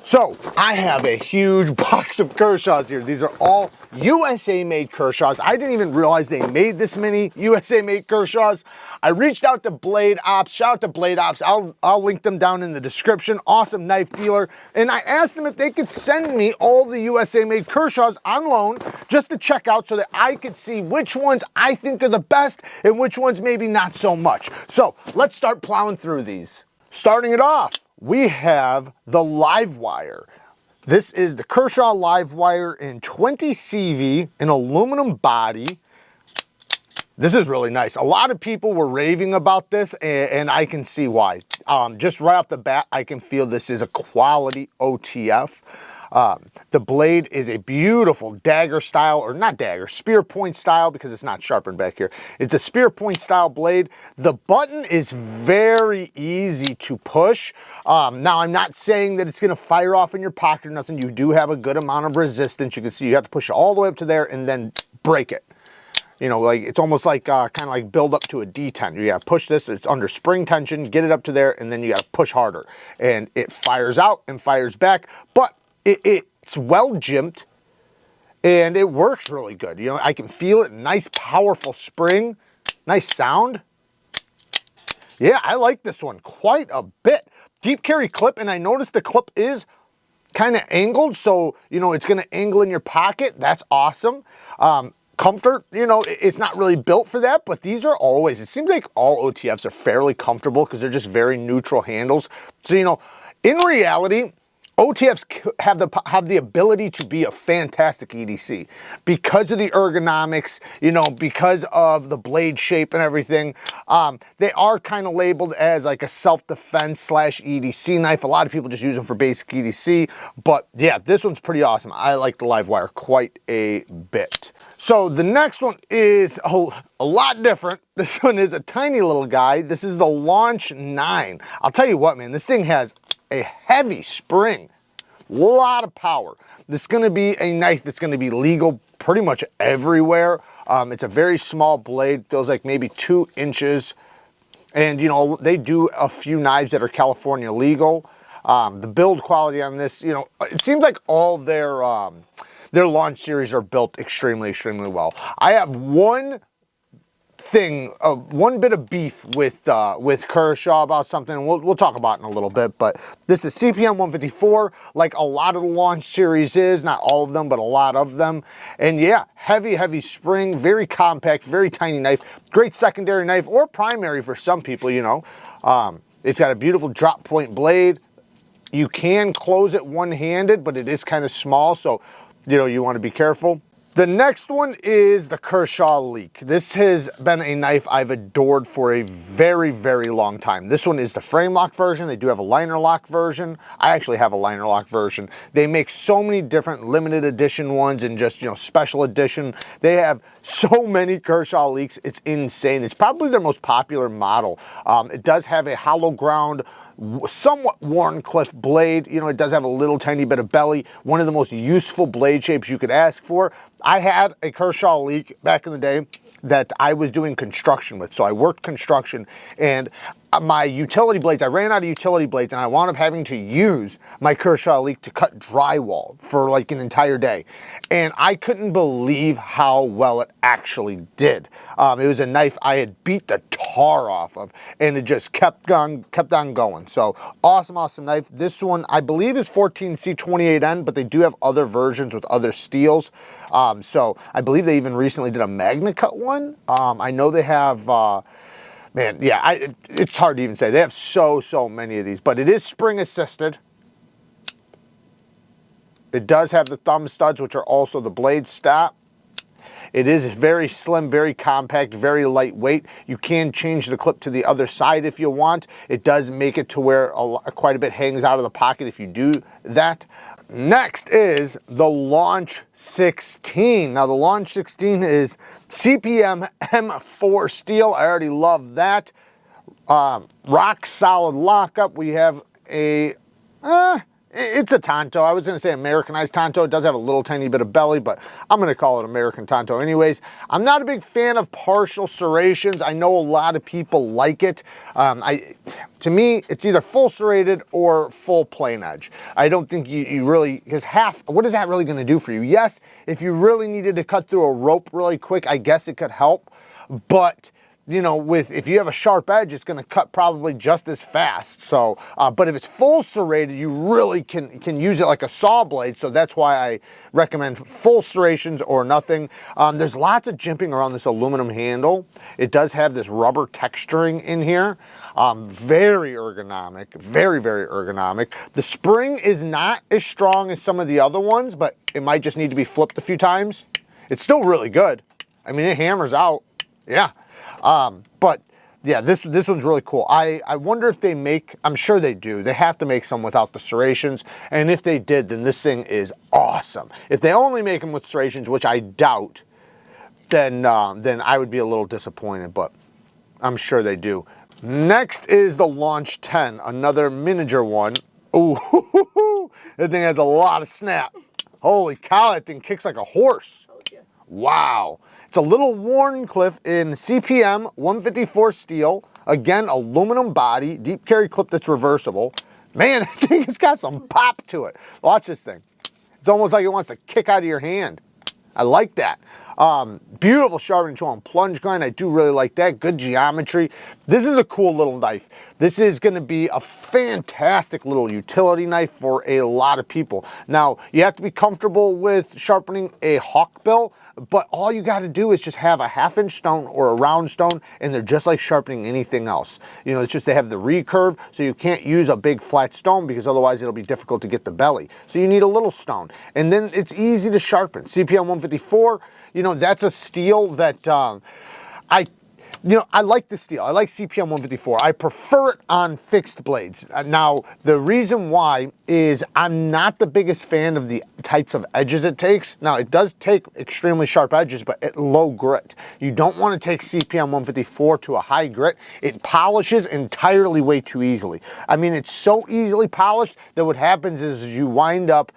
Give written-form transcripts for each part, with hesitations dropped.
So I have a huge box of Kershaws here. These are all USA made Kershaws. I didn't even realize they made this many USA made Kershaws. I reached out to Blade Ops. Shout out to Blade Ops. I'll link them down in the description. Awesome knife dealer. And I asked them if they could send me all the USA made Kershaws on loan just to check out so that I could see which ones I think are the best and which ones maybe not so much. So let's start plowing through these. Starting it off, we have the Livewire. This is the Kershaw Livewire in 20 CV, an aluminum body. This is really nice. A lot of people were raving about this, and I can see why. Just right off the bat, I can feel this is a quality OTF. The blade is a beautiful dagger style, or not dagger, spear point style, because it's not sharpened back here. It's a spear point style blade. The button is very easy to push. Now, I'm not saying that it's going to fire off in your pocket or nothing. You do have a good amount of resistance. You can see you have to push it all the way up to there and then break it. You know, like it's almost like kind of like build up to a D10. You got to push this, it's under spring tension, get it up to there, and then you got to push harder. And it fires out and fires back, but it's well jimped and it works really good. You know, I can feel it. Nice, powerful spring, nice sound. Yeah, I like this one quite a bit. Deep carry clip, and I noticed the clip is kind of angled, so, you know, it's going to angle in your pocket. That's awesome. Comfort, you know, it's not really built for that, but these are always, it seems like all OTFs are fairly comfortable because they're just very neutral handles. So, you know, in reality, OTFs have the ability to be a fantastic EDC because of the ergonomics, you know, because of the blade shape and everything. They are kind of labeled as like a self-defense / EDC knife. A lot of people just use them for basic EDC, but yeah, this one's pretty awesome. I like the Livewire quite a bit. So the next one is a lot different. This one is a tiny little guy. This is the Launch 9. I'll tell you what, man, this thing has a heavy spring, a lot of power. This is going to be a knife that's going to be legal pretty much everywhere. It's a very small blade, feels like maybe 2 inches. And, you know, they do a few knives that are California legal. The build quality on this, you know, it seems like all their Launch series are built extremely, extremely well. I have one bit of beef with Kershaw about something we'll talk about in a little bit, but this is CPM 154, like a lot of the Launch series is, not all of them, but a lot of them. And yeah, heavy spring, very compact, very tiny knife, great secondary knife or primary for some people, you know. It's got a beautiful drop point blade. You can close it one-handed, but it is kind of small, so you know, you want to be careful. The next one is the Kershaw Leak. This has been a knife I've adored for a very, very long time. This one is the frame lock version. They do have a liner lock version. I actually have a liner lock version. They make so many different limited edition ones and just, you know, special edition. They have so many Kershaw Leaks. It's insane. It's probably their most popular model. It does have a hollow ground, somewhat Wharncliffe blade. You know, it does have a little tiny bit of belly. One of the most useful blade shapes you could ask for. I had a Kershaw Leak back in the day that I was doing construction with. So I worked construction, and my utility blades, I ran out of utility blades, and I wound up having to use my Kershaw Leak to cut drywall for like an entire day. And I couldn't believe how well it actually did. It was a knife I had beat the tar off of, and it just kept on going. So awesome knife. This one I believe is 14C28N, but they do have other versions with other steels. So I believe they even recently did a Magna Cut one. I know they have man, yeah, it's hard to even say. They have so many of these, but it is spring assisted. It does have the thumb studs, which are also the blade stop. It is very slim, very compact, very lightweight. You can change the clip to the other side if you want. It does make it to where quite a bit hangs out of the pocket if you do that. Next is the Launch 16. Now the Launch 16 is CPM M4 steel. I already love that. Rock solid lockup. We have a It's a Tonto. I was going to say Americanized Tonto. It does have a little tiny bit of belly, but I'm going to call it American Tonto anyways. I'm not a big fan of partial serrations. I know a lot of people like it. To me, it's either full serrated or full plain edge. I don't think you really, because half, what is that really going to do for you? Yes, if you really needed to cut through a rope really quick, I guess it could help, but you know, if you have a sharp edge, it's going to cut probably just as fast. So, but if it's full serrated, you really can use it like a saw blade. So that's why I recommend full serrations or nothing. There's lots of jimping around this aluminum handle. It does have this rubber texturing in here. Very ergonomic, very, very ergonomic. The spring is not as strong as some of the other ones, but it might just need to be flipped a few times. It's still really good. I mean, it hammers out. Yeah. But yeah, this one's really cool. I wonder if they make, I'm sure they do. They have to make some without the serrations. And if they did, then this thing is awesome. If they only make them with serrations, which I doubt, then I would be a little disappointed, but I'm sure they do. Next is the Launch 10, another miniature one. Ooh, that thing has a lot of snap. Holy cow, that thing kicks like a horse. Wow. It's a little Wharncliffe in CPM 154 steel. Again, aluminum body, deep carry clip that's reversible. Man, I think it's got some pop to it. Watch this thing. It's almost like it wants to kick out of your hand. I like that. Beautiful sharpening tool on plunge grind. I do really like that. Good geometry. This is a cool little knife. This is going to be a fantastic little utility knife for a lot of people. Now, you have to be comfortable with sharpening a hawkbill, but all you got to do is just have a 1/2 inch stone or a round stone, and they're just like sharpening anything else. You know, it's just they have the recurve, so you can't use a big flat stone because otherwise it'll be difficult to get the belly. So you need a little stone, and then it's easy to sharpen. CPM 154, you know, that's a steel that I like the steel. I like CPM 154. I prefer it on fixed blades. Now, the reason why is I'm not the biggest fan of the types of edges it takes. Now, it does take extremely sharp edges, but at low grit. You don't want to take CPM 154 to a high grit. It polishes entirely way too easily. I mean, it's so easily polished that what happens is you wind up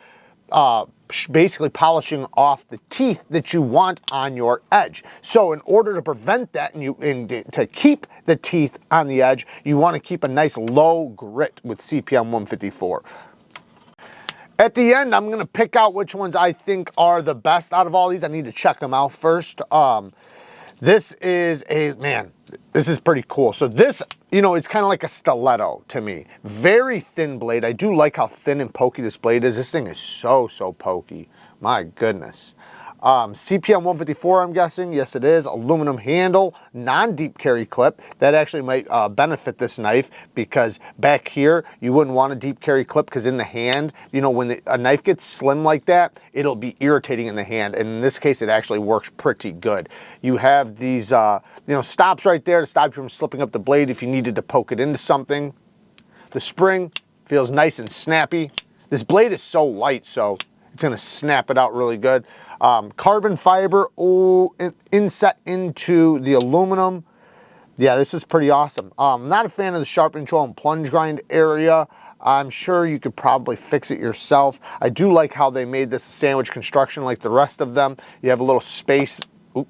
basically polishing off the teeth that you want on your edge. So in order to prevent that and to keep the teeth on the edge, you want to keep a nice low grit with CPM 154. At the end, I'm going to pick out which ones I think are the best out of all these. I need to check them out first. This is this is pretty cool. So this, you know, it's kind of like a stiletto to me. Very thin blade. I do like how thin and pokey this blade is. This thing is so pokey. My goodness. CPM 154, I'm guessing. Yes, it is. Aluminum handle, non-deep carry clip. That actually might benefit this knife because back here, you wouldn't want a deep carry clip because in the hand, you know, when a knife gets slim like that, it'll be irritating in the hand. And in this case, it actually works pretty good. You have these, you know, stops right there to stop you from slipping up the blade if you needed to poke it into something. The spring feels nice and snappy. This blade is so light, so it's going to snap it out really good. Carbon fiber inset into the aluminum. Yeah, this is pretty awesome. Not a fan of the sharpening tool and plunge grind area. I'm sure you could probably fix it yourself. I do like how they made this a sandwich construction like the rest of them. You have a little space. Oop,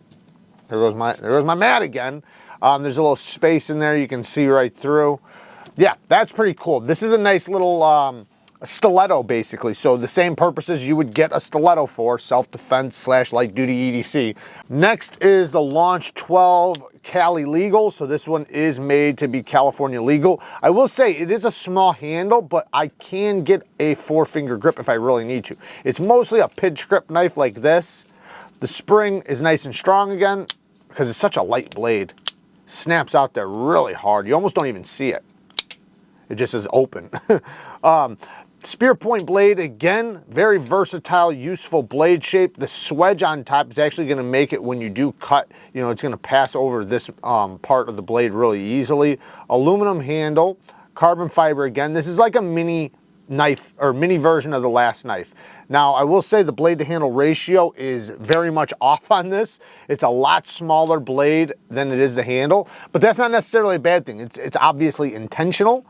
there goes my mat again. There's a little space in there you can see right through. Yeah, that's pretty cool. This is a nice little a stiletto basically, so the same purposes you would get a stiletto for, self-defense / light duty EDC. Next is the Launch 12 Cali legal, so this one is made to be California legal. I will say it is a small handle, but I can get a 4-finger grip if I really need to. It's mostly a pinch grip knife like this. The spring is nice and strong again because it's such a light blade. Snaps out there really hard. You almost don't even see it. It just is open. Spear point blade, again, very versatile, useful blade shape. The swedge on top is actually going to make it when you do cut, you know, it's going to pass over this part of the blade really easily. Aluminum handle, carbon fiber again. This is like a mini knife or mini version of the last knife. Now, I will say the blade to handle ratio is very much off on this. It's a lot smaller blade than it is the handle, but that's not necessarily a bad thing. It's obviously intentional.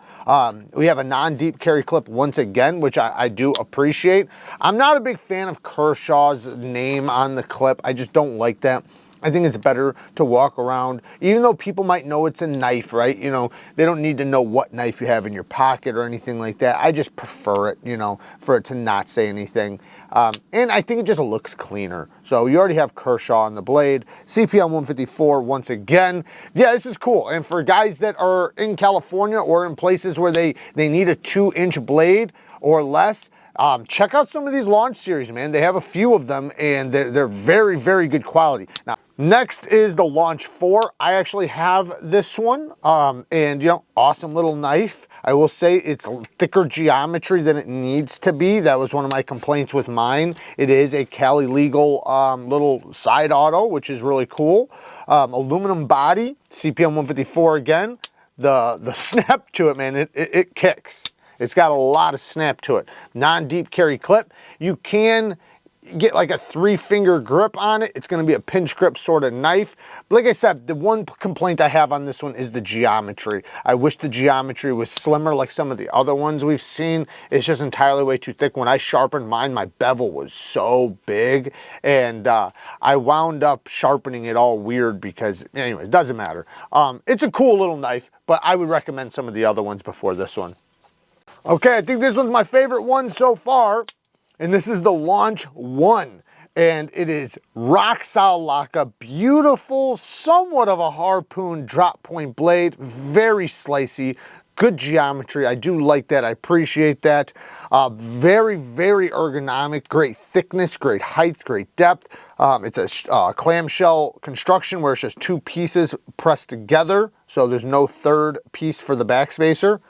We have a non-deep carry clip once again, which I do appreciate. I'm not a big fan of Kershaw's name on the clip. I just don't like that. I think it's better to walk around, even though people might know it's a knife, right? You know, they don't need to know what knife you have in your pocket or anything like that. I just prefer it, you know, for it to not say anything. And I think it just looks cleaner. So you already have Kershaw on the blade. CPM 154 once again. Yeah, this is cool. And for guys that are in California or in places where they need a 2-inch blade or less, check out some of these Launch series, man. They have a few of them, and they're very, very good quality. Now, next is the Launch 4. I actually have this one, and, you know, awesome little knife. I will say it's thicker geometry than it needs to be. That was one of my complaints with mine. It is a Cali legal little side auto, which is really cool. Aluminum body, CPM 154 again. The snap to it, man, it kicks. It's got a lot of snap to it. Non-deep carry clip. You can get like a 3-finger grip on it. It's going to be a pinch grip sort of knife. But like I said, the one complaint I have on this one is the geometry. I wish the geometry was slimmer like some of the other ones we've seen. It's just entirely way too thick. When I sharpened mine, my bevel was so big, and I wound up sharpening it all weird because, anyway, it doesn't matter. It's a cool little knife, but I would recommend some of the other ones before this one. Okay, I think this one's my favorite one so far, and this is the Launch 1, and it is rock solid lockup, beautiful, somewhat of a harpoon drop point blade, very slicey, good geometry. I do like that. I appreciate that. Very, very ergonomic, great thickness, great height, great depth. It's a clamshell construction where it's just 2 pieces pressed together, so there's no third piece for the backspacer.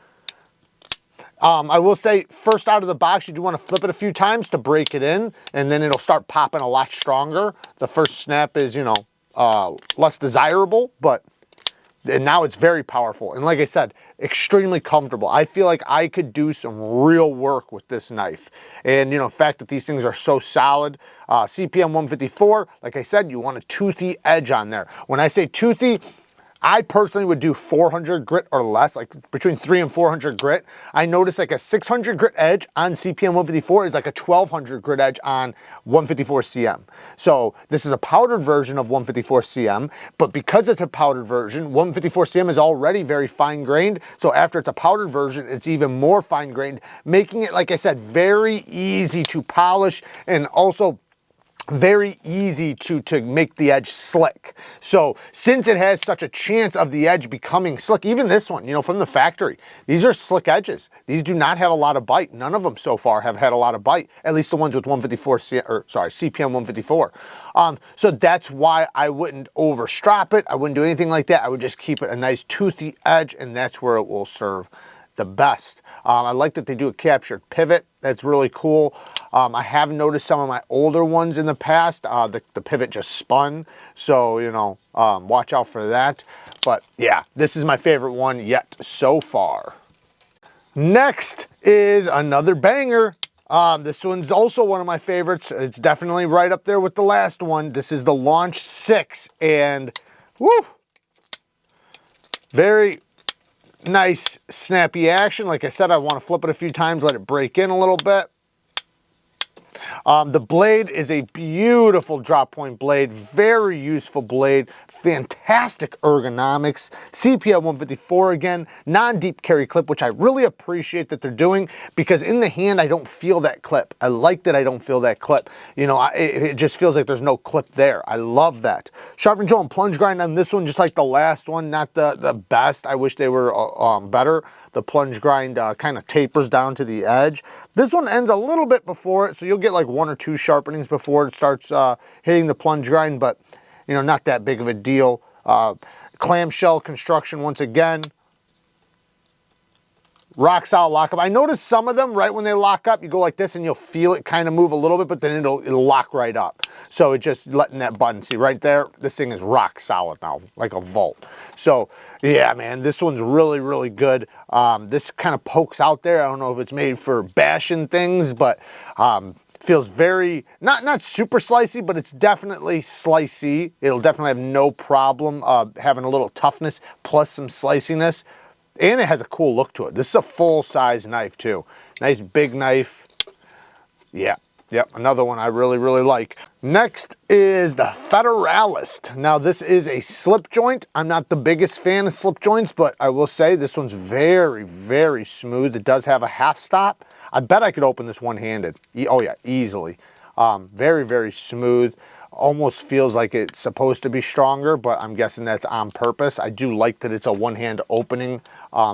I will say, first out of the box, you do want to flip it a few times to break it in, and then it'll start popping a lot stronger. The first snap is, you know, less desirable, and now it's very powerful. And like I said, extremely comfortable. I feel like I could do some real work with this knife. And, you know, the fact that these things are so solid, CPM 154, like I said, you want a toothy edge on there. When I say toothy, I personally would do 400 grit or less, like between 300 and 400 grit. I noticed like a 600 grit edge on CPM 154 is like a 1200 grit edge on 154 CM. So this is a powdered version of 154 CM, but because it's a powdered version, 154 CM is already very fine grained. So after it's a powdered version, it's even more fine grained, making it, like I said, very easy to polish and also very easy to make the edge slick. So since it has such a chance of the edge becoming slick, even this one, you know, from the factory, these are slick edges. These do not have a lot of bite. None of them so far have had a lot of bite, at least the ones with CPM 154. So that's why I wouldn't overstrap it. I wouldn't do anything like that. I would just keep it a nice toothy edge, and that's where it will serve the best. I like that they do a captured pivot. That's really cool. I have noticed some of my older ones in the past, the pivot just spun. So, you know, watch out for that. But yeah, this is my favorite one yet so far. Next is another banger. This one's also one of my favorites. It's definitely right up there with the last one. This is the Launch 6, and woo, very nice snappy action. Like I said, I want to flip it a few times, let it break in a little bit. The blade is a beautiful drop point blade, very useful blade, fantastic ergonomics, CPM 154 again, non-deep carry clip, which I really appreciate that they're doing, because in the hand I don't feel that clip. I like that I don't feel that clip. You know, it just feels like there's no clip there. I love that. Sharpen jaw and plunge grind on this one, just like the last one, not the best. I wish they were better. The plunge grind kind of tapers down to the edge. This one ends a little bit before it, so you'll get like 1 or 2 sharpenings before it starts hitting the plunge grind, but you know, not that big of a deal. Clamshell construction once again. Rock solid lockup. I noticed some of them, right when they lock up, you go like this and you'll feel it kind of move a little bit, but then it'll lock right up. So it's just letting that button, see right there, this thing is rock solid now, like a vault. So yeah, man, this one's really, really good. This kind of pokes out there. I don't know if it's made for bashing things, but feels very, not super slicey, but it's definitely slicey. It'll definitely have no problem having a little toughness plus some sliciness. And it has a cool look to it. This is a full-size knife too. Nice big knife. Yeah. Yep, another one I really, really like. Next is the Federalist. Now this is a slip joint. I'm not the biggest fan of slip joints, but I will say this one's very, very smooth. It does have a half stop. I bet I could open this one-handed. Oh yeah, easily. Very, very smooth. Almost feels like it's supposed to be stronger, but I'm guessing that's on purpose. I do like that it's a one-hand opening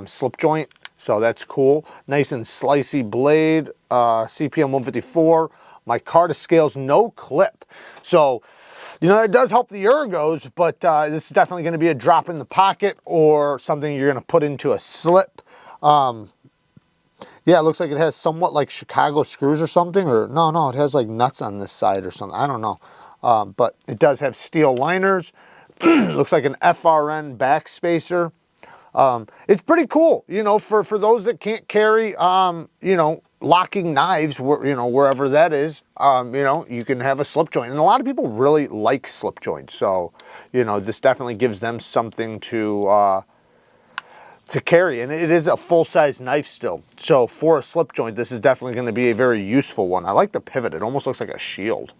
slip joint, so that's cool. Nice and slicey blade, CPM 154. My card scales no clip. So, you know, it does help the ergos, but this is definitely going to be a drop in the pocket or something you're going to put into a slip. Yeah, it looks like it has somewhat like Chicago screws or something, or no, it has like nuts on this side or something. I don't know. But it does have steel liners. Looks like an FRN backspacer. It's pretty cool, you know, for those that can't carry, you know, locking knives, you know, wherever that is, you know, you can have a slip joint. And a lot of people really like slip joints. So, you know, this definitely gives them something to carry. And it is a full-size knife still. So for a slip joint, this is definitely going to be a very useful one. I like the pivot. It almost looks like a shield.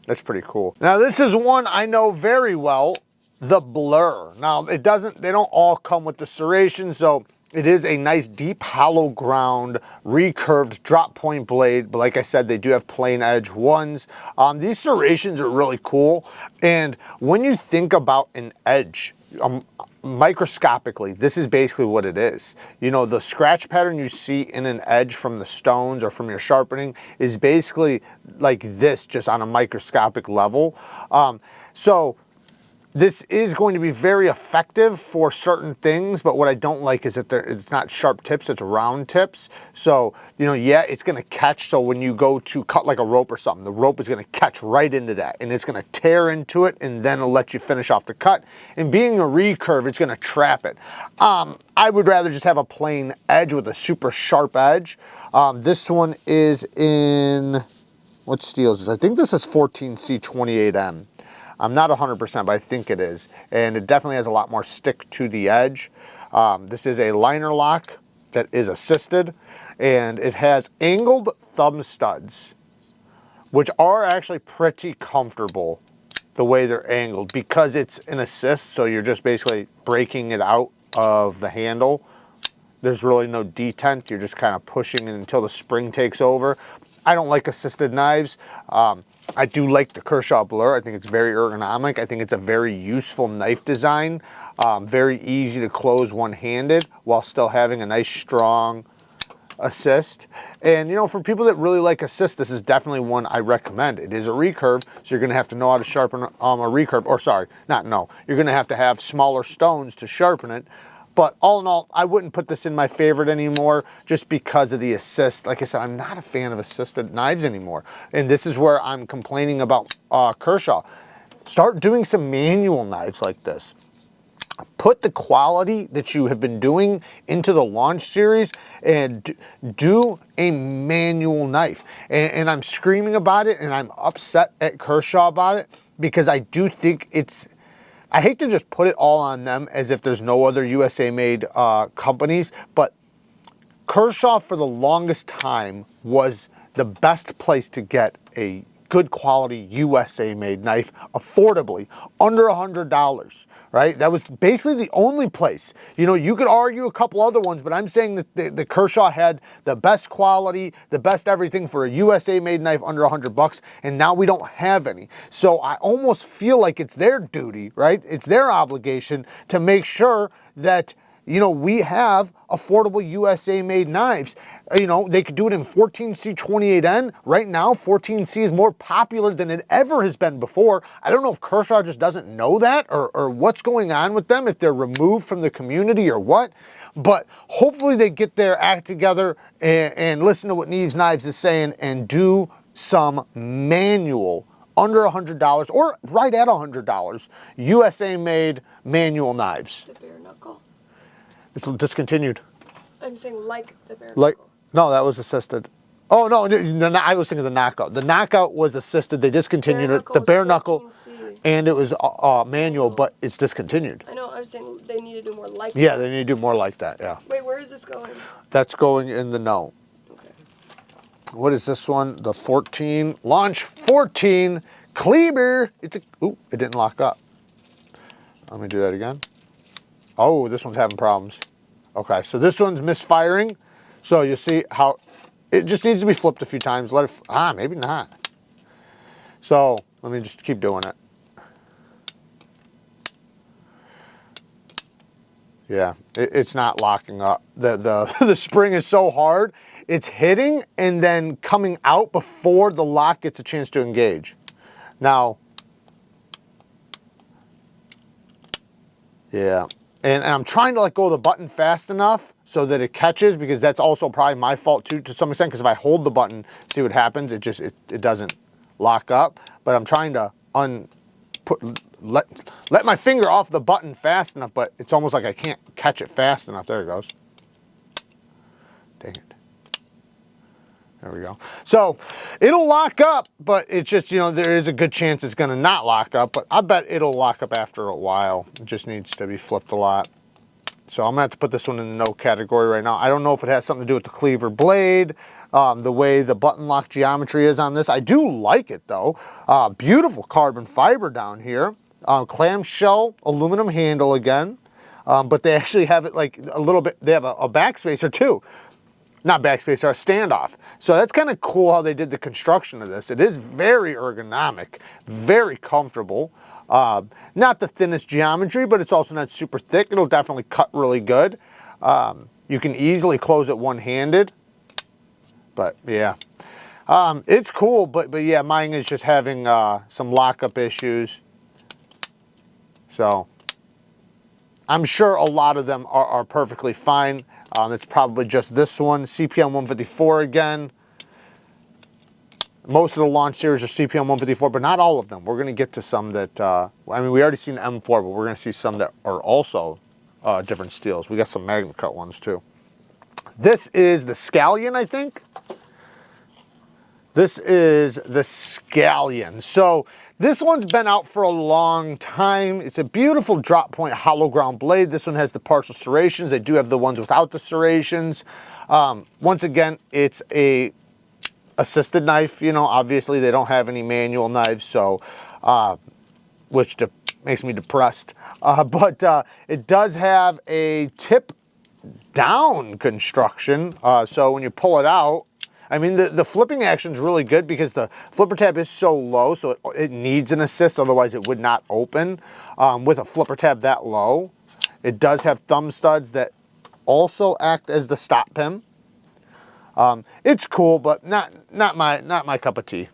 That's pretty cool. Now, this is one I know very well, the Blur. Now, they don't all come with the serration, so it is a nice deep hollow ground recurved drop point blade, but like I said, they do have plain edge ones. These serrations are really cool, and when you think about an edge, microscopically, this is basically what it is. You know, the scratch pattern you see in an edge from the stones or from your sharpening is basically like this, just on a microscopic level. So this is going to be very effective for certain things, but what I don't like is that it's not sharp tips, it's round tips. So, you know, yeah, it's gonna catch. So when you go to cut like a rope or something, the rope is gonna catch right into that and it's gonna tear into it and then it'll let you finish off the cut. And being a recurve, it's gonna trap it. I would rather just have a plain edge with a super sharp edge. This one is in, what steel is this? I think this is 14C28M. I'm not 100%, but I think it is. And it definitely has a lot more stick to the edge. This is a liner lock that is assisted, and it has angled thumb studs, which are actually pretty comfortable the way they're angled because it's an assist, so you're just basically breaking it out of the handle. There's really no detent. You're just kind of pushing it until the spring takes over. I don't like assisted knives. I do like the Kershaw Blur. I think it's very ergonomic. I think it's a very useful knife design. Very easy to close one-handed while still having a nice strong assist. And you know, for people that really like assist, this is definitely one I recommend. It is a recurve, so you're gonna have to know how to sharpen a recurve, or sorry, you're gonna have to have smaller stones to sharpen it. But all in all, I wouldn't put this in my favorite anymore just because of the assist. Like I said, I'm not a fan of assisted knives anymore. And this is where I'm complaining about Kershaw. Start doing some manual knives like this. Put the quality that you have been doing into the Launch series and do a manual knife. And I'm screaming about it and I'm upset at Kershaw about it because I do think I hate to just put it all on them as if there's no other USA-made companies, but Kershaw for the longest time was the best place to get a good quality USA-made knife affordably, under $100, right? That was basically the only place. You know, you could argue a couple other ones, but I'm saying that the Kershaw had the best quality, the best everything for a USA-made knife under $100, and now we don't have any. So I almost feel like it's their duty, right? It's their obligation to make sure that, you know, we have affordable USA-made knives. You know, they could do it in 14C28N. Right now, 14C is more popular than it ever has been before. I don't know if Kershaw just doesn't know that or what's going on with them, if they're removed from the community or what. But hopefully they get their act together and listen to what Neeves Knives is saying and do some manual under $100 or right at $100 USA-made manual knives. The bare knuckle. It's discontinued. I'm saying like the bare like knuckle. No, that was assisted. Oh no, I was thinking the knockout. The knockout was assisted. They discontinued it. The bare knuckle, and it was manual, but it's discontinued. I know. I was saying they need to do more like Yeah, that. they need to do more like that, yeah. Wait, where is this going? That's going in the no. Okay. What is this one? The 14, Launch 14 Kleber. It's a, ooh, it didn't lock up. Let me do that again. Oh, this one's having problems. Okay, so this one's misfiring. So you see how it just needs to be flipped a few times. Let it, maybe not. So let me just keep doing it. Yeah, it's not locking up. The spring is so hard, it's hitting and then coming out before the lock gets a chance to engage. Now, yeah, and I'm trying to let go of the button fast enough so that it catches, because that's also probably my fault too, to some extent, because if I hold the button, see what happens, it doesn't lock up. But I'm trying to let my finger off the button fast enough, but it's almost like I can't catch it fast enough. There it goes. Dang it. There we go. So it'll lock up, but it's just, you know, there is a good chance it's going to not lock up, but I bet it'll lock up after a while. It just needs to be flipped a lot. So I'm going to have to put this one in the no category right now. I don't know if it has something to do with the cleaver blade, the way the button lock geometry is on this. I do like it though. Beautiful carbon fiber down here. Clamshell aluminum handle again. But they actually have it like a little bit, they have a backspacer too. Not backspacer, a standoff. So that's kind of cool how they did the construction of this. It is very ergonomic, very comfortable. Not the thinnest geometry, but it's also not super thick. It'll definitely cut really good. You can easily close it one-handed. But yeah, it's cool. But yeah, mine is just having some lockup issues. So I'm sure a lot of them are perfectly fine. It's probably just this one, CPM 154 again. Most of the Launch series are CPM 154, but not all of them. We're going to get to some that, I mean, we already seen M4, but we're going to see some that are also different steels. We got some Magna Cut ones too. This is the Scallion, I think. This is the Scallion. So this one's been out for a long time. It's a beautiful drop point hollow ground blade. This one has the partial serrations. They do have the ones without the serrations. Once again, it's a assisted knife. You know, obviously they don't have any manual knives, so which makes me depressed. But it does have a tip down construction. So when you pull it out, I mean, the flipping action is really good because the flipper tab is so low, so it needs an assist, otherwise it would not open with a flipper tab that low. It does have thumb studs that also act as the stop pin. It's cool, but not my cup of tea.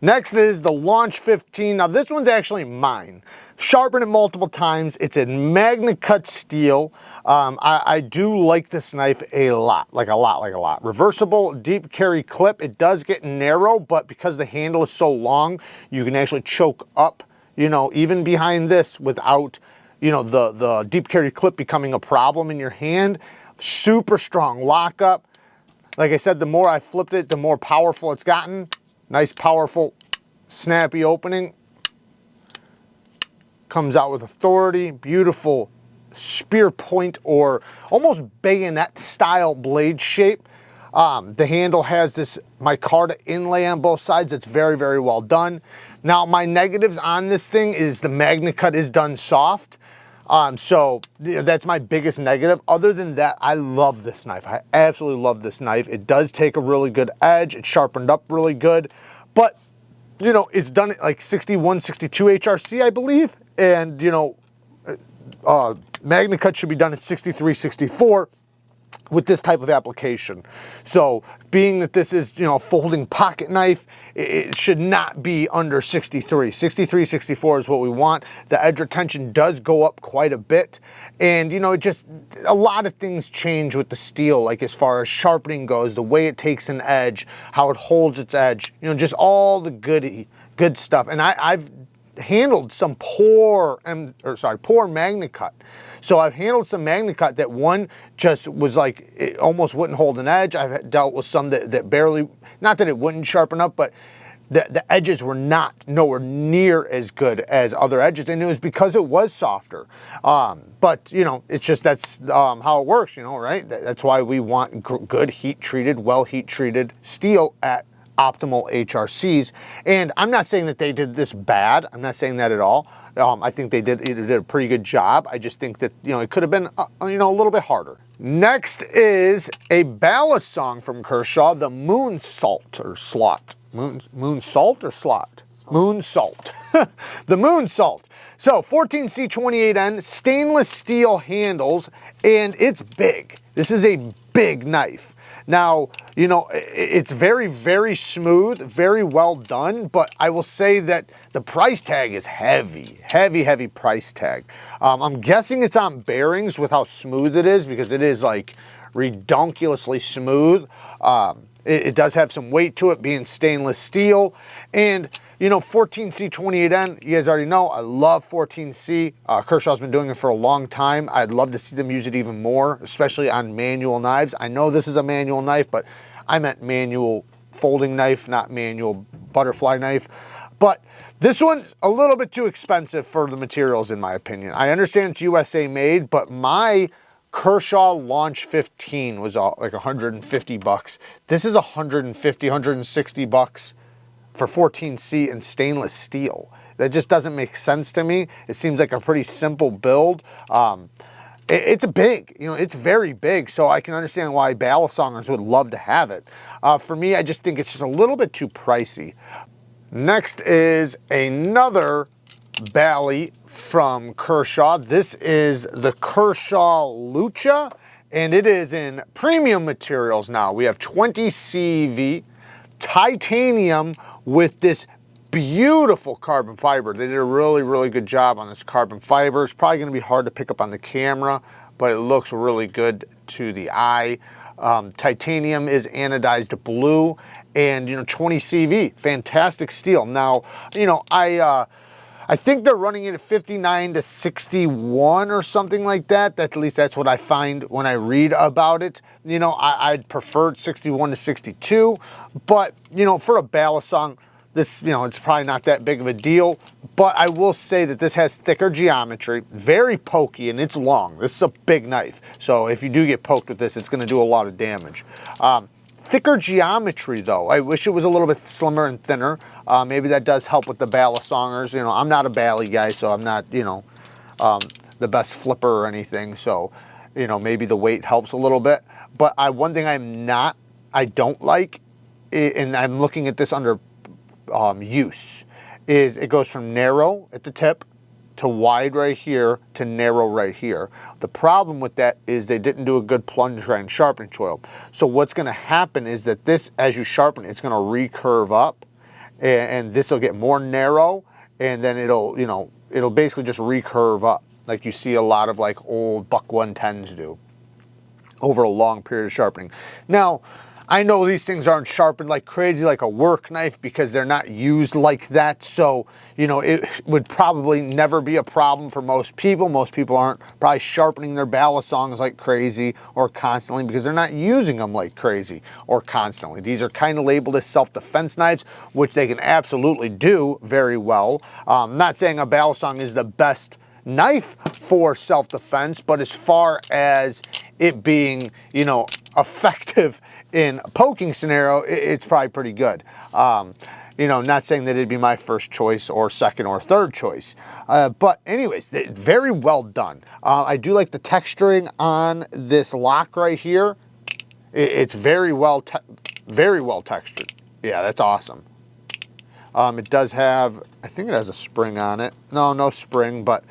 Next is the Launch 15. Now this one's actually mine. Sharpened it multiple times. It's a Magna Cut steel. I do like this knife a lot, like a lot. Reversible, deep carry clip. It does get narrow, but because the handle is so long, you can actually choke up, you know, even behind this without, you know, the deep carry clip becoming a problem in your hand. Super strong lockup. Like I said, the more I flipped it, the more powerful it's gotten. Nice, powerful, snappy opening. Comes out with authority. Beautiful spear point or almost bayonet style blade shape. The handle has this micarta inlay on both sides. It's very, very well done. Now, my negatives on this thing is the Magna Cut is done soft. So that's my biggest negative. Other than that, I love this knife. I absolutely love this knife. It does take a really good edge. It's sharpened up really good, but you know, it's done at like 61, 62 HRC, I believe. And you know, Magna Cut should be done at 63, 64 with this type of application. So being that this is, you know, a folding pocket knife, it should not be under 63. 63, 64 is what we want. The edge retention does go up quite a bit. And, you know, it just, a lot of things change with the steel, like as far as sharpening goes, the way it takes an edge, how it holds its edge, you know, just all the good stuff. And I've handled some poor Magna Cut. So I've handled some Magna Cut that one just was like, it almost wouldn't hold an edge. I've dealt with some that barely, not that it wouldn't sharpen up, but the edges were nowhere near as good as other edges, and it was because it was softer. But you know, it's just that's how it works, you know, right? That's why we want good heat treated, well heat treated steel at optimal HRCs. And I'm not saying that they did this bad. I'm not saying that at all. I think they did a pretty good job. I just think that, you know, it could have been, you know, a little bit harder. Next is a ballast song from Kershaw, the MOONSAULT or Slot. MOONSAULT or Slot? MOONSAULT. The MOONSAULT. So 14C28N, stainless steel handles, and it's big. This is a big knife. Now, you know, it's very, very smooth, very well done, but I will say that the price tag is heavy, heavy price tag. I'm guessing it's on bearings with how smooth it is, because it is like redonkulously smooth. It does have some weight to it, being stainless steel. And, you know, 14C28N, you guys already know, I love 14C. Kershaw's been doing it for a long time. I'd love to see them use it even more, especially on manual knives. I know this is a manual knife, but I meant manual folding knife, not manual butterfly knife. But this one's a little bit too expensive for the materials, in my opinion. I understand it's USA made, but my Kershaw Launch 15 was like 150 bucks. This is 150, 160 bucks for 14C and stainless steel. That just doesn't make sense to me. It seems like a pretty simple build. It's big, you know, it's very big, so I can understand why ballast songers would love to have it. For me, I just think it's just a little bit too pricey. Next is another Bally from Kershaw. This is the Kershaw Lucha, and it is in premium materials now. We have 20 CV, titanium with this beautiful carbon fiber. They did a really, really good job on this carbon fiber. It's probably going to be hard to pick up on the camera, but it looks really good to the eye. Titanium is anodized blue, and, you know, 20 CV, fantastic steel. Now, you know, I think they're running it at 59 to 61 or something like that. At least that's what I find when I read about it. You know, I'd prefer 61 to 62, but, you know, for a ballast song, this, you know, it's probably not that big of a deal. But I will say that this has thicker geometry, very pokey, and it's long. This is a big knife, so if you do get poked with this, it's going to do a lot of damage. Thicker geometry, though. I wish it was a little bit slimmer and thinner. Maybe that does help with the ballast songers. You know, I'm not a Bally guy, so I'm not, you know, the best flipper or anything. So, you know, maybe the weight helps a little bit. But one thing I don't like, and I'm looking at this under use, is it goes from narrow at the tip to wide right here to narrow right here. The problem with that is they didn't do a good plunge and sharpening choil. So what's going to happen is that this, as you sharpen it, it's going to recurve up, and this will get more narrow, and then it'll, you know, it'll basically just recurve up like you see a lot of like old Buck 110s do over a long period of sharpening. Now, I know these things aren't sharpened like crazy like a work knife because they're not used like that. So, you know, it would probably never be a problem for most people. Most people aren't probably sharpening their ballast songs like crazy or constantly because they're not using them like crazy or constantly. These are kind of labeled as self-defense knives, which they can absolutely do very well. Not saying a ballast song is the best knife for self-defense, but as far as it being, you know, effective in a poking scenario, it's probably pretty good. You know, not saying that it'd be my first choice or second or third choice. But anyways, very well done. I do like the texturing on this lock right here. It's very well textured. Yeah, that's awesome. It does have, I think it has a spring on it. No spring, but,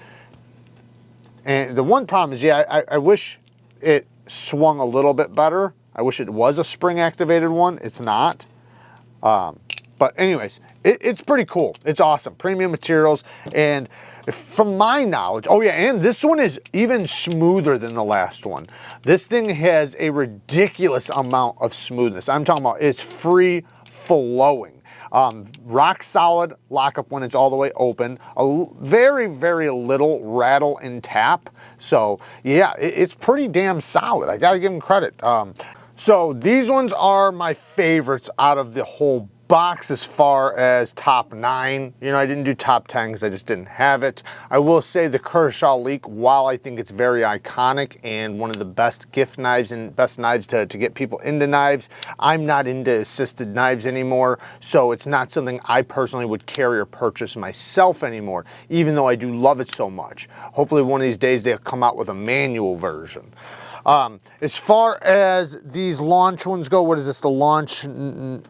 and the one problem is, yeah, I wish it swung a little bit better. I wish it was a spring activated one. It's not. But anyways, it's pretty cool. It's awesome. Premium materials. And from my knowledge, oh yeah, and this one is even smoother than the last one. This thing has a ridiculous amount of smoothness. I'm talking about it's free flowing. Rock solid lockup when it's all the way open. Very, very little rattle and tap. So yeah, it's pretty damn solid. I gotta give them credit. So these ones are my favorites out of the whole box as far as top 9. You know, I didn't do top 10 because I just didn't have it. I will say the Kershaw Leak, while I think it's very iconic and one of the best gift knives and best knives to get people into knives, I'm not into assisted knives anymore, so it's not something I personally would carry or purchase myself anymore, even though I do love it so much. Hopefully one of these days they'll come out with a manual version. As far as these launch ones go, what is this? The Launch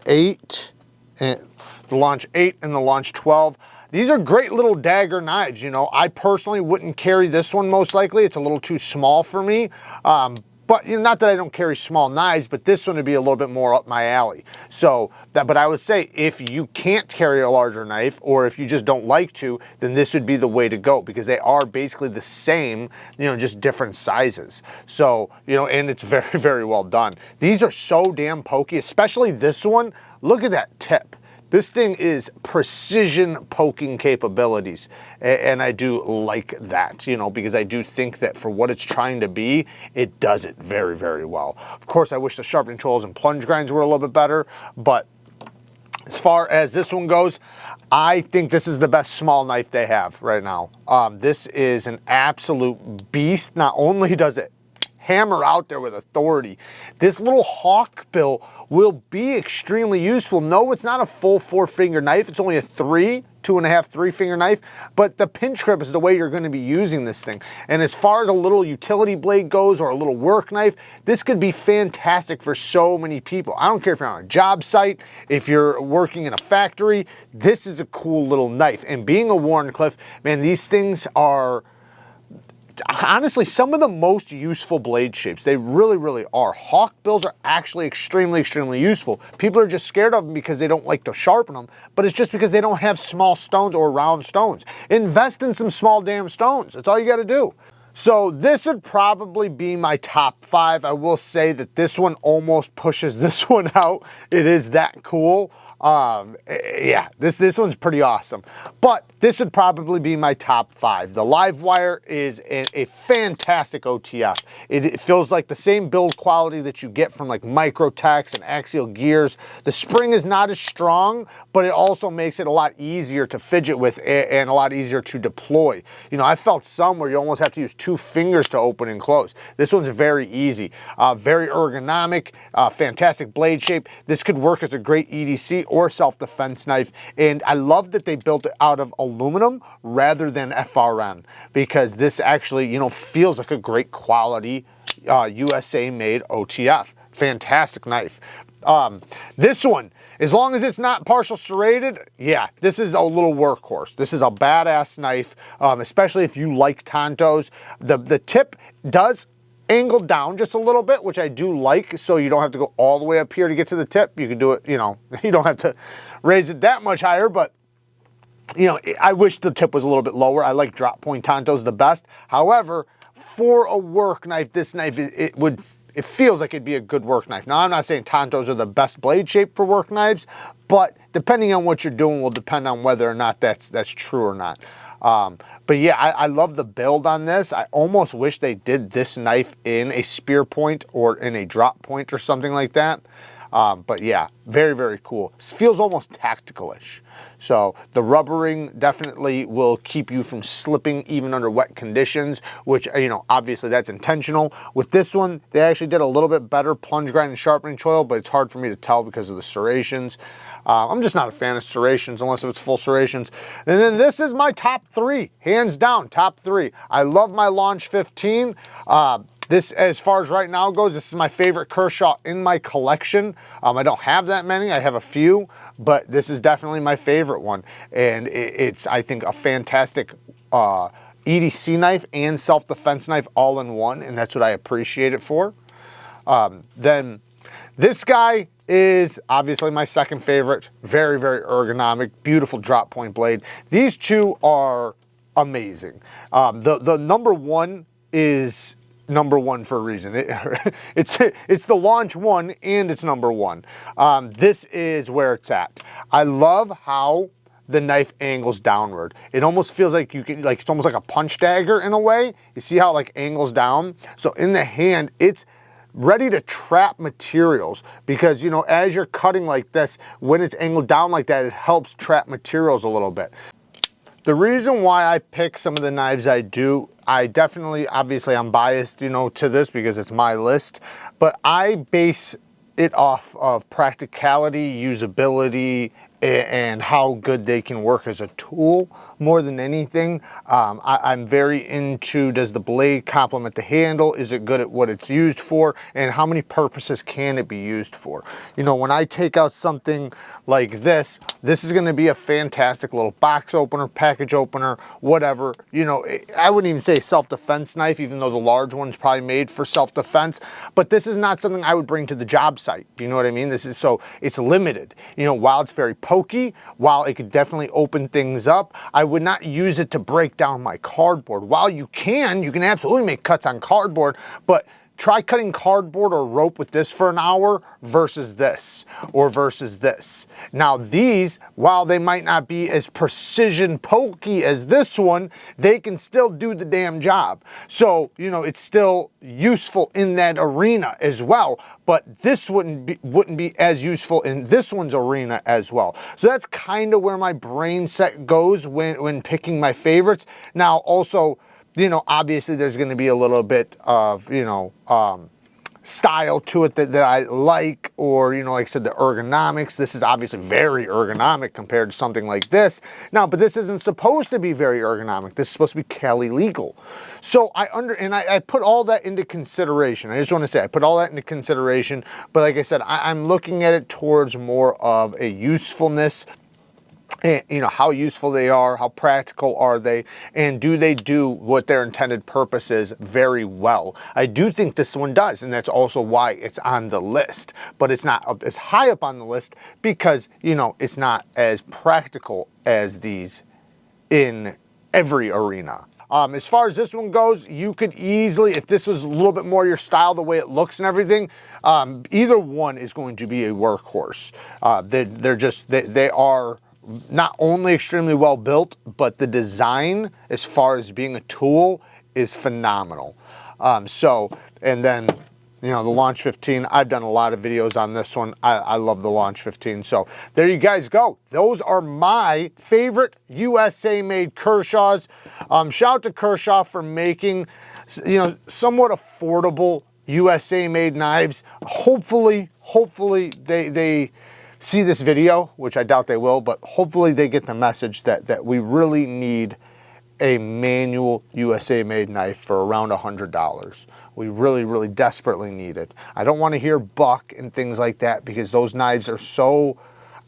8? And the Launch 8 and the Launch 12. These are great little dagger knives, you know. I personally wouldn't carry this one most likely. It's a little too small for me. But you know, not that I don't carry small knives, but this one would be a little bit more up my alley. So, but I would say if you can't carry a larger knife, or if you just don't like to, then this would be the way to go, because they are basically the same, you know, just different sizes. So, you know, and it's very, very well done. These are so damn pokey, especially this one. Look at that tip. This thing is precision poking capabilities, and I do like that, you know, because I do think that for what it's trying to be, it does it very, very well. Of course, I wish the sharpening tools and plunge grinds were a little bit better, but as far as this one goes, I think this is the best small knife they have right now. This is an absolute beast. Not only does it hammer out there with authority, this little hawk bill will be extremely useful. No, it's not a full 4-finger knife. It's only a 2.5, 3-finger knife, but the pinch grip is the way you're going to be using this thing. And as far as a little utility blade goes, or a little work knife, this could be fantastic for so many people. I don't care if you're on a job site, if you're working in a factory, this is a cool little knife. And being a Wharncliffe, man, these things are honestly some of the most useful blade shapes. They really, really are. Hawk bills are actually extremely, extremely useful. People are just scared of them because they don't like to sharpen them, but it's just because they don't have small stones or round stones. Invest in some small damn stones. That's all you got to do. So this would probably be my top 5. I will say that this one almost pushes this one out. It is that cool. Yeah, this one's pretty awesome, but this would probably be my top 5. The Livewire is a fantastic OTF. It feels like the same build quality that you get from like Microtex and Axial Gears. The spring is not as strong, but it also makes it a lot easier to fidget with and a lot easier to deploy. You know, I felt some where you almost have to use 2 fingers to open and close. This one's very easy, very ergonomic, fantastic blade shape. This could work as a great EDC or self-defense knife, and I love that they built it out of aluminum rather than FRN, because this actually, you know, feels like a great quality USA made OTF. Fantastic knife. This one, as long as it's not partial serrated, yeah, this is a little workhorse. This is a badass knife, especially if you like tantos. The tip does angle down just a little bit, which I do like, so you don't have to go all the way up here to get to the tip. You can do it, you know, you don't have to raise it that much higher, but you know, I wish the tip was a little bit lower. I like drop point tantos the best. However, for a work knife, this knife, it feels like it'd be a good work knife. Now, I'm not saying tantos are the best blade shape for work knives, but depending on what you're doing will depend on whether or not that's true or not. But yeah, I love the build on this. I almost wish they did this knife in a spear point or in a drop point or something like that. But yeah, very, very cool. It feels almost tactical-ish. So the rubbering definitely will keep you from slipping even under wet conditions, which, you know, obviously that's intentional. With this one, they actually did a little bit better plunge grind and sharpening choil, but it's hard for me to tell because of the serrations. I'm just not a fan of serrations unless it's full serrations. And then this is my top 3, hands down, top 3. I love my Launch 15. This, as far as right now goes, this is my favorite Kershaw in my collection. I don't have that many, I have a few, but this is definitely my favorite one. And it's, I think, a fantastic EDC knife and self-defense knife all in one, and that's what I appreciate it for. Then this guy is obviously my second favorite. Very, very ergonomic, beautiful drop point blade. These two are amazing. The number one is number one for a reason. It's the Launch 1 and it's number 1. This is where it's at. I love how the knife angles downward. It almost feels like you can, like, it's almost like a punch dagger in a way. You see how it like angles down? So in the hand, it's ready to trap materials, because, you know, as you're cutting like this, when it's angled down like that, it helps trap materials a little bit. The reason why I pick some of the knives I do, I definitely, obviously I'm biased, you know, to this because it's my list, but I base it off of practicality, usability, and how good they can work as a tool more than anything. I'm very into, does the blade complement the handle? Is it good at what it's used for? And how many purposes can it be used for? You know, when I take out something like this is going to be a fantastic little box opener, package opener, whatever. You know, I wouldn't even say self-defense knife, even though the large one's probably made for self-defense, but this is not something I would bring to the job site. You know what I mean? This is, so it's limited. You know, while it's very pokey, while it could definitely open things up, I would not use it to break down my cardboard. While you can absolutely make cuts on cardboard, but try cutting cardboard or rope with this for an hour versus this, or versus this. Now these, while they might not be as precision pokey as this one, they can still do the damn job. So, you know, it's still useful in that arena as well, but this wouldn't be as useful in this one's arena as well. So that's kind of where my brain set goes when picking my favorites. Now also, you know, obviously there's going to be a little bit of, you know, style to it that I like, or, you know, like I said, the ergonomics. This is obviously very ergonomic compared to something like this. Now, but this isn't supposed to be very ergonomic. This is supposed to be Cali legal. So I put all that into consideration. I just want to say I put all that into consideration. But like I said, I'm looking at it towards more of a usefulness. And, you know, how useful they are, how practical are they, and do they do what their intended purpose is very well. I do think this one does, and that's also why it's on the list, but it's not as high up on the list because, you know, it's not as practical as these in every arena. As far as this one goes, you could easily, if this was a little bit more your style, the way it looks and everything, either one is going to be a workhorse. They are not only extremely well built, but the design as far as being a tool is phenomenal. And then, you know, the Launch 15, I've done a lot of videos on this one. I love the Launch 15. So there you guys go. Those are my favorite USA made Kershaws. Shout out to Kershaw for making, you know, somewhat affordable USA made knives. Hopefully they see this video, which I doubt they will, but hopefully they get the message that we really need a manual USA made knife for around $100. We really desperately need it. I don't want to hear buck and things like that because those knives are so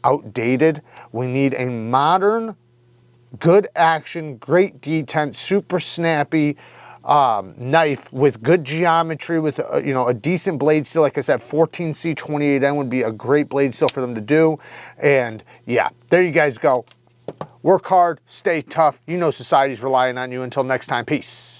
outdated. We need a modern, good action, great detent, super snappy knife with good geometry, with you know, a decent blade steel. Like I said, 14C 28N would be a great blade steel for them to do. And yeah, there you guys go. Work hard, stay tough. You know society's relying on you. Until next time, peace.